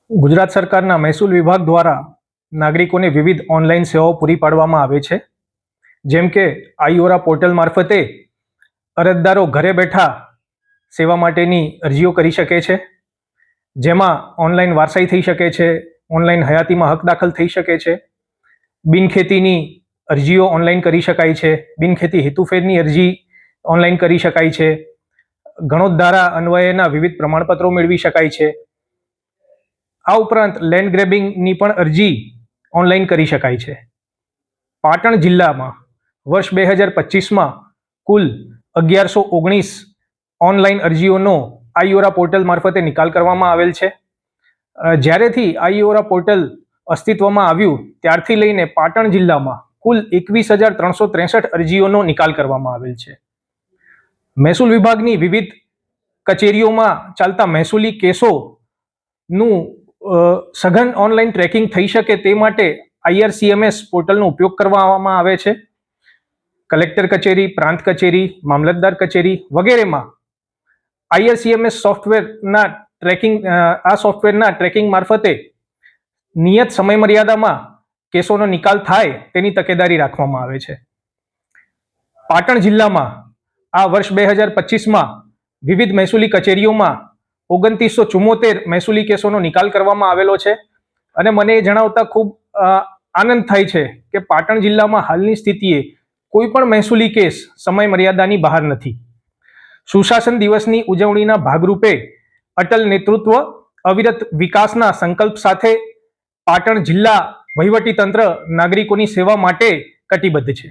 ગુજરાત સરકારના મહેસૂલ વિભાગ દ્વારા નાગરિકોને વિવિધ ઓનલાઈન સેવાઓ પૂરી પાડવામાં આવે છે. જેમ કે આઈઓરા પોર્ટલ મારફતે અરજદારો ઘરે બેઠા સેવા માટેની અરજીઓ કરી શકે છે, જેમાં ઓનલાઈન વારસાઈ થઈ શકે છે, ઓનલાઈન હયાતીમાં હક દાખલ થઈ શકે છે, બિનખેતીની અરજીઓ ઓનલાઈન કરી શકાય છે, બિનખેતી હેતુફેરની અરજી ઓનલાઈન કરી શકાય છે, ગણોત ધારા અન્વયેના વિવિધ પ્રમાણપત્રો મેળવી શકાય છે. આ ઉપરાંત લેન્ડ ગ્રેબિંગની પણ અરજી ઓનલાઈન કરી શકાય છે. પાટણ જિલ્લામાં વર્ષ 2025માં કુલ 1119 ઓનલાઈન અરજીઓનો આઈઓરા પોર્ટલ મારફતે નિકાલ કરવામાં આવેલ છે. જ્યારેથી આઈઓરા પોર્ટલ અસ્તિત્વમાં આવ્યું ત્યારથી લઈને પાટણ જિલ્લામાં કુલ 21,363 અરજીઓનો નિકાલ કરવામાં આવેલ છે. મહેસૂલ વિભાગની વિવિધ કચેરીઓમાં ચાલતા મહેસૂલી કેસોનું સઘન ઓનલાઈન ટ્રેકિંગ થઈ શકે તે માટે IRCMS પોર્ટલનો ઉપયોગ કરવામાં આવે છે. કલેક્ટર કચેરી, પ્રાંત કચેરી, મામલતદાર કચેરી વગેરેમાં IRCMS સોફ્ટવેરના ટ્રેકિંગ મારફતે નિયત સમય મર્યાદામાં કેસોનો નિકાલ થાય તેની તકેદારી રાખવામાં આવે છે. પાટણ જિલ્લામાં આ વર્ષ 2025માં વિવિધ મહેસૂલી કચેરીઓમાં 2974 મહેસૂલી કેસોનો નિકાલ કરવામાં આવેલો છે. અને મને એ જણાવતા ખૂબ આનંદ થાય છે કે પાટણ જિલ્લામાં હાલની સ્થિતિએ કોઈ પણ મહેસૂલી કેસ સમય મર્યાદાની બહાર નથી. સુશાસન દિવસની ઉજવણીના ભાગરૂપે અટલ નેતૃત્વ અવિરત વિકાસના સંકલ્પ સાથે પાટણ જિલ્લા વહીવટીતંત્ર નાગરિકોની સેવા માટે કટિબદ્ધ છે.